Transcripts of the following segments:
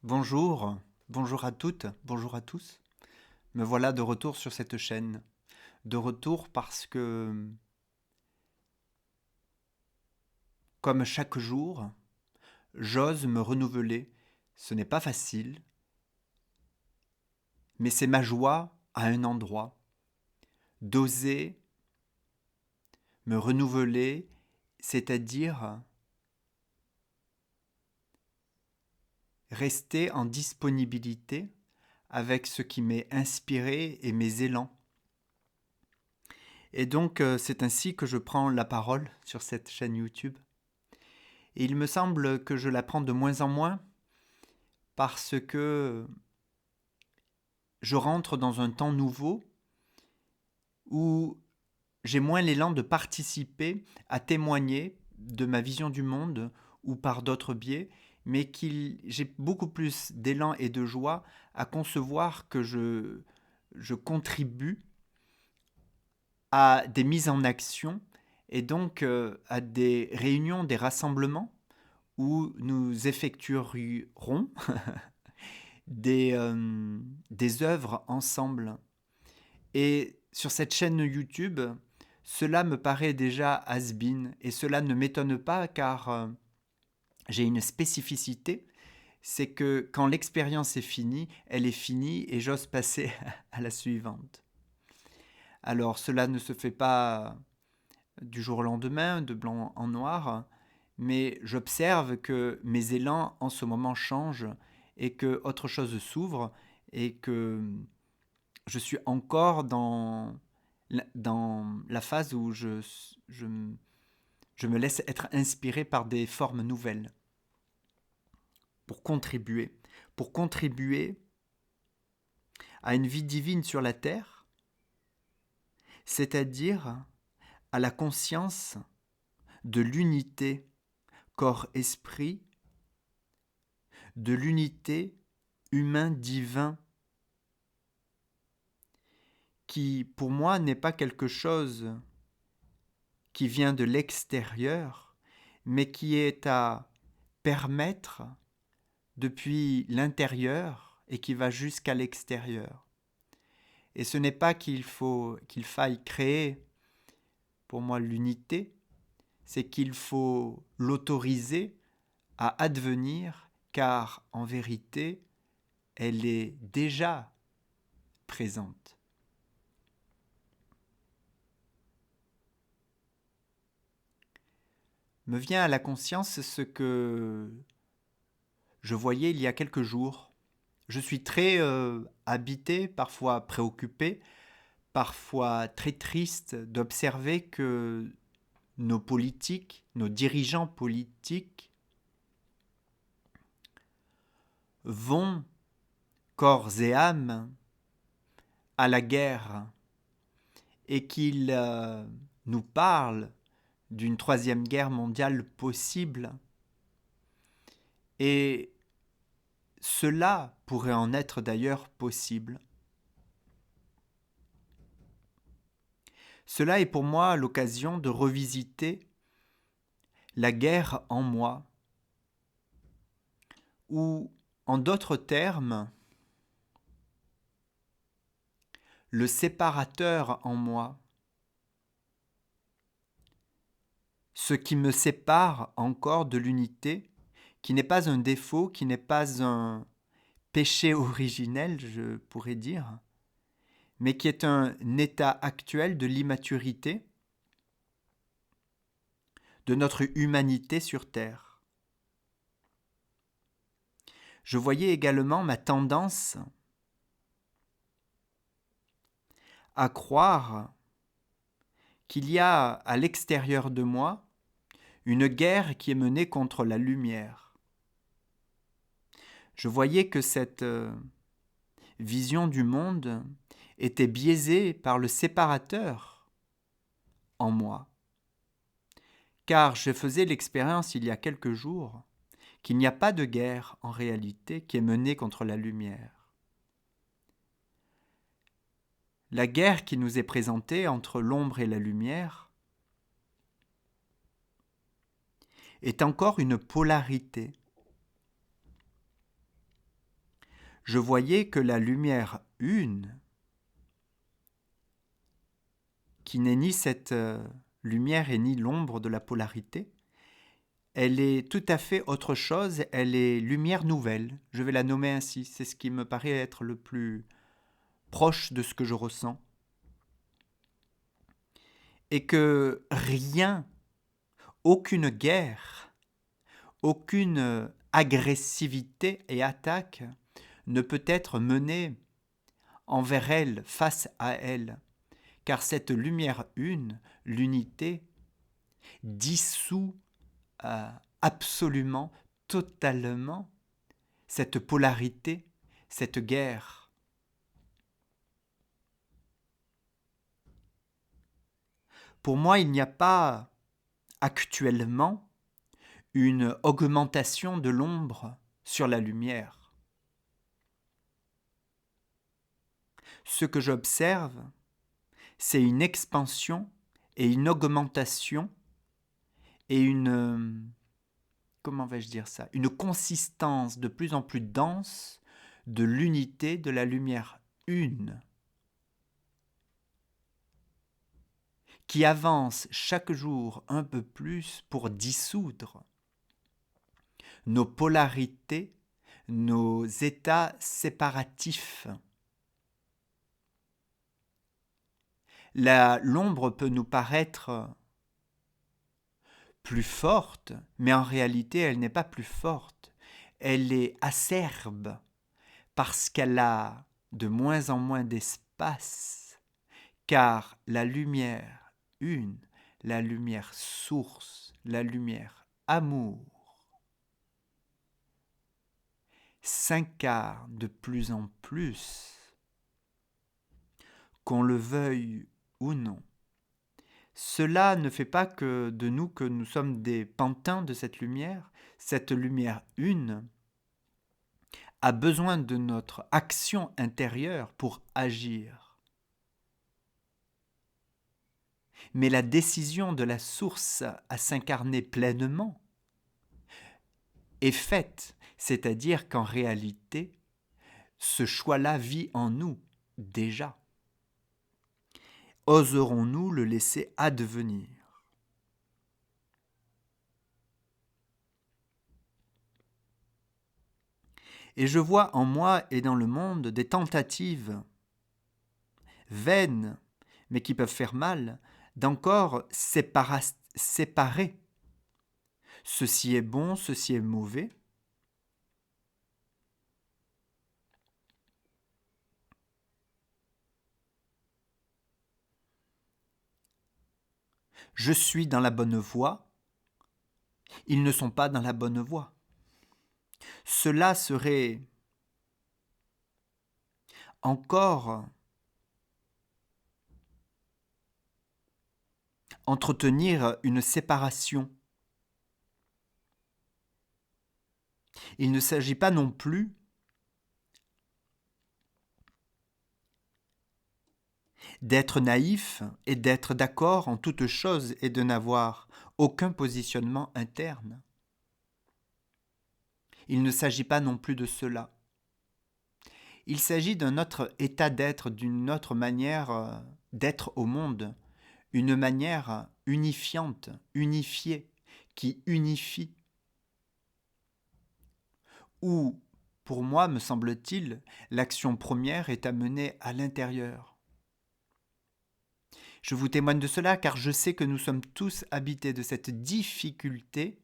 Bonjour, bonjour à toutes, bonjour à tous. Me voilà de retour sur cette chaîne. De retour parce que, comme chaque jour, j'ose me renouveler. Ce n'est pas facile, mais c'est ma joie à un endroit. D'oser me renouveler, c'est-à-dire rester en disponibilité avec ce qui m'est inspiré et mes élans. Et donc, c'est ainsi que je prends la parole sur cette chaîne YouTube. Et il me semble que je la prends de moins en moins parce que je rentre dans un temps nouveau où j'ai moins l'élan de participer à témoigner de ma vision du monde ou par d'autres biais, mais j'ai beaucoup plus d'élan et de joie à concevoir que je contribue à des mises en action et donc à des réunions, des rassemblements où nous effectuerons des œuvres ensemble. Et sur cette chaîne YouTube, cela me paraît déjà has-been et cela ne m'étonne pas car j'ai une spécificité, c'est que quand l'expérience est finie, elle est finie et j'ose passer à la suivante. Alors cela ne se fait pas du jour au lendemain, de blanc en noir, mais j'observe que mes élans en ce moment changent et que autre chose s'ouvre et que je suis encore dans la phase où je, je me laisse être inspiré par des formes nouvelles pour contribuer, pour contribuer à une vie divine sur la terre, c'est-à-dire à la conscience de l'unité corps-esprit, de l'unité humain-divin, qui pour moi n'est pas quelque chose qui vient de l'extérieur, mais qui est à permettre depuis l'intérieur et qui va jusqu'à l'extérieur. Et ce n'est pas qu'il faille créer pour moi l'unité, c'est qu'il faut l'autoriser à advenir car en vérité, elle est déjà présente. Me vient à la conscience ce que je voyais il y a quelques jours. Je suis très habité, parfois préoccupé, parfois très triste d'observer que nos politiques, nos dirigeants politiques vont corps et âme à la guerre et qu'ils nous parlent d'une troisième guerre mondiale possible. Et cela pourrait en être d'ailleurs possible. Cela est pour moi l'occasion de revisiter la guerre en moi, ou en d'autres termes, le séparateur en moi, ce qui me sépare encore de l'unité, qui n'est pas un défaut, qui n'est pas un péché originel, je pourrais dire, mais qui est un état actuel de l'immaturité de notre humanité sur Terre. Je voyais également ma tendance à croire qu'il y a à l'extérieur de moi une guerre qui est menée contre la lumière. Je voyais que cette vision du monde était biaisée par le séparateur en moi. Car je faisais l'expérience il y a quelques jours qu'il n'y a pas de guerre en réalité qui est menée contre la lumière. La guerre qui nous est présentée entre l'ombre et la lumière est encore une polarité. je voyais que la lumière une, qui n'est ni cette lumière et ni l'ombre de la polarité, elle est tout à fait autre chose, elle est lumière nouvelle, je vais la nommer ainsi, c'est ce qui me paraît être le plus proche de ce que je ressens. Et que rien, aucune guerre, aucune agressivité et attaque ne peut être menée envers elle, face à elle, car cette lumière une, l'unité, dissout absolument, totalement cette polarité, cette guerre. Pour moi, il n'y a pas actuellement une augmentation de l'ombre sur la lumière. Ce que j'observe, c'est une expansion et une augmentation et comment vais-je dire ça, une consistance de plus en plus dense de l'unité de la lumière une, qui avance chaque jour un peu plus pour dissoudre nos polarités, nos états séparatifs. L'ombre peut nous paraître plus forte, mais en réalité elle n'est pas plus forte. Elle est acerbe parce qu'elle a de moins en moins d'espace, car la lumière une, la lumière source, la lumière amour, s'incarne de plus en plus, qu'on le veuille ou non. Cela ne fait pas que de nous que nous sommes des pantins de cette lumière. Cette lumière une a besoin de notre action intérieure pour agir. Mais la décision de la source à s'incarner pleinement est faite, c'est-à-dire qu'en réalité, ce choix-là vit en nous déjà. Oserons-nous le laisser advenir ? Et je vois en moi et dans le monde des tentatives vaines, mais qui peuvent faire mal, d'encore séparer. Ceci est bon, ceci est mauvais. Je suis dans la bonne voie, ils ne sont pas dans la bonne voie. Cela serait encore entretenir une séparation. Il ne s'agit pas non plus d'être naïf et d'être d'accord en toutes choses et de n'avoir aucun positionnement interne. Il ne s'agit pas non plus de cela. Il s'agit d'un autre état d'être, d'une autre manière d'être au monde, une manière unifiante, unifiée, qui unifie. Où, pour moi, me semble-t-il, l'action première est à mener à l'intérieur. Je vous témoigne de cela car je sais que nous sommes tous habités de cette difficulté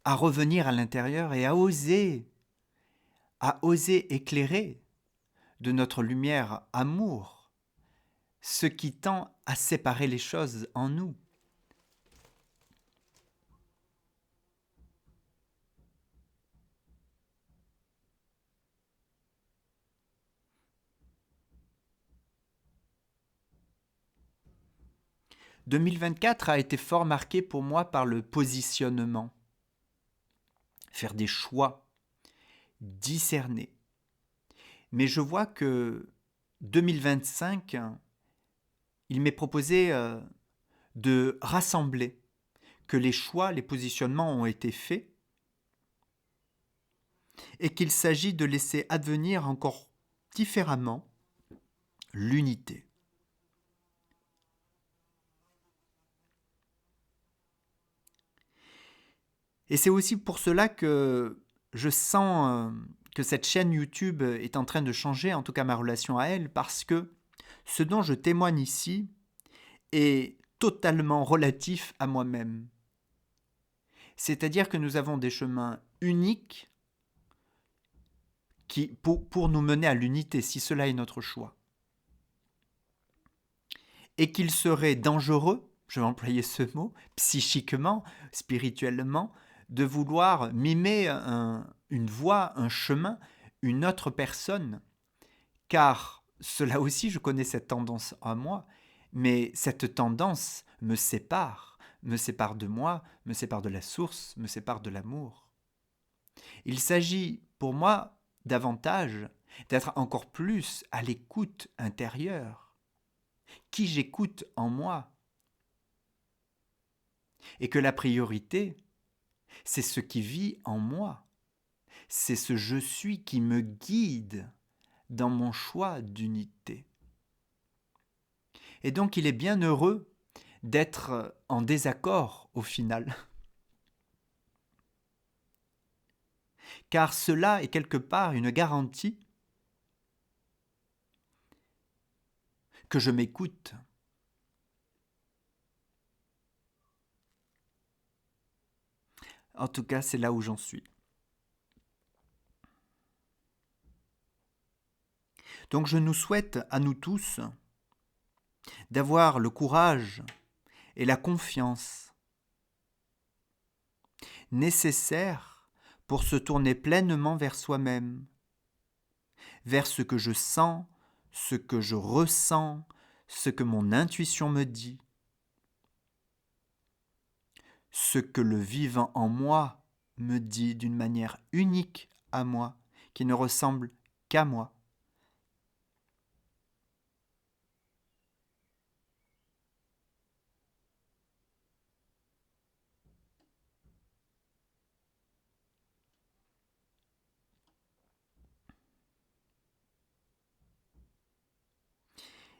à revenir à l'intérieur et à oser éclairer de notre lumière amour ce qui tend à séparer les choses en nous. « 2024 a été fort marqué pour moi par le positionnement. Faire des choix, discerner. Mais je vois que 2025, il m'est proposé de rassembler, que les choix, les positionnements ont été faits, et qu'il s'agit de laisser advenir encore différemment l'unité. Et c'est aussi pour cela que je sens que cette chaîne YouTube est en train de changer, en tout cas ma relation à elle, parce que ce dont je témoigne ici est totalement relatif à moi-même. C'est-à-dire que nous avons des chemins uniques pour nous mener à l'unité, si cela est notre choix. Et qu'il serait dangereux, je vais employer ce mot, psychiquement, spirituellement, de vouloir mimer une voie, un chemin, une autre personne, car cela aussi, je connais cette tendance à moi, mais cette tendance me sépare de moi, me sépare de la source, me sépare de l'amour. Il s'agit pour moi davantage d'être encore plus à l'écoute intérieure. Qui j'écoute en moi? Et que la priorité, c'est ce qui vit en moi. C'est ce je suis qui me guide dans mon choix d'unité. Et donc il est bien heureux d'être en désaccord au final. Car cela est quelque part une garantie que je m'écoute. En tout cas, c'est là où j'en suis. Donc je nous souhaite à nous tous d'avoir le courage et la confiance nécessaires pour se tourner pleinement vers soi-même, vers ce que je sens, ce que je ressens, ce que mon intuition me dit, ce que le vivant en moi me dit d'une manière unique à moi, qui ne ressemble qu'à moi.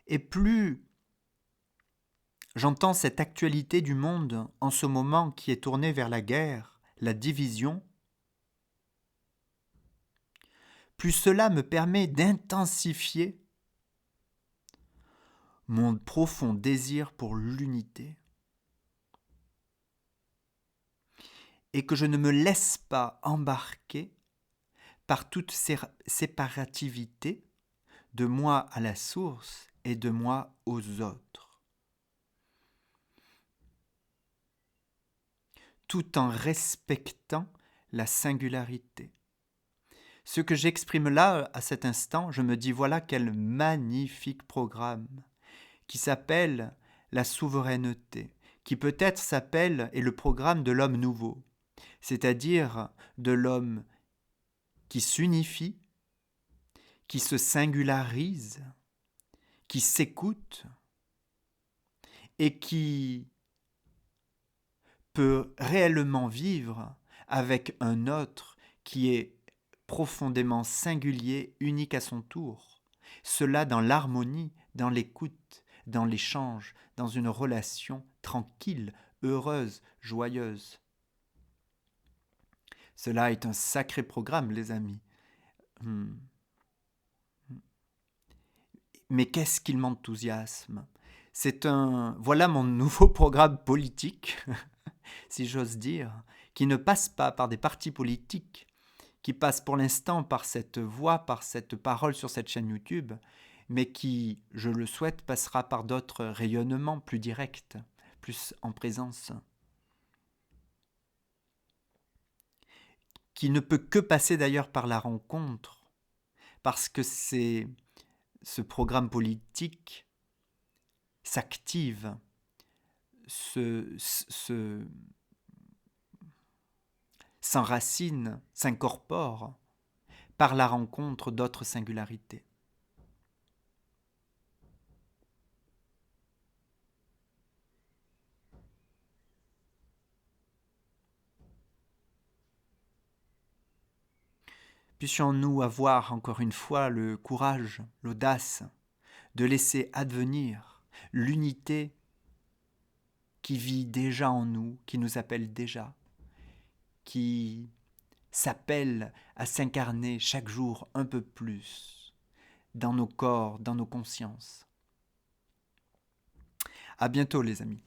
Et plus j'entends cette actualité du monde en ce moment qui est tournée vers la guerre, la division, plus cela me permet d'intensifier mon profond désir pour l'unité. Et que je ne me laisse pas embarquer par toute séparativité de moi à la source et de moi aux autres. Tout en respectant la singularité. Ce que j'exprime là, à cet instant, je me dis voilà quel magnifique programme qui s'appelle la souveraineté, qui peut-être s'appelle est le programme de l'homme nouveau, c'est-à-dire de l'homme qui s'unifie, qui se singularise, qui s'écoute et qui peut réellement vivre avec un autre qui est profondément singulier, unique à son tour. Cela dans l'harmonie, dans l'écoute, dans l'échange, dans une relation tranquille, heureuse, joyeuse. Cela est un sacré programme, les amis. Mais qu'est-ce qu'il m'enthousiasme? Voilà mon nouveau programme politique, si j'ose dire, qui ne passe pas par des partis politiques, qui passe pour l'instant par cette voix, par cette parole sur cette chaîne YouTube, mais qui, je le souhaite, passera par d'autres rayonnements plus directs, plus en présence, qui ne peut que passer d'ailleurs par la rencontre, parce que ce programme politique s'active, s'enracine, s'incorpore par la rencontre d'autres singularités. Puissions-nous avoir encore une fois le courage, l'audace de laisser advenir l'unité qui vit déjà en nous, qui nous appelle déjà, qui s'appelle à s'incarner chaque jour un peu plus dans nos corps, dans nos consciences. À bientôt les amis.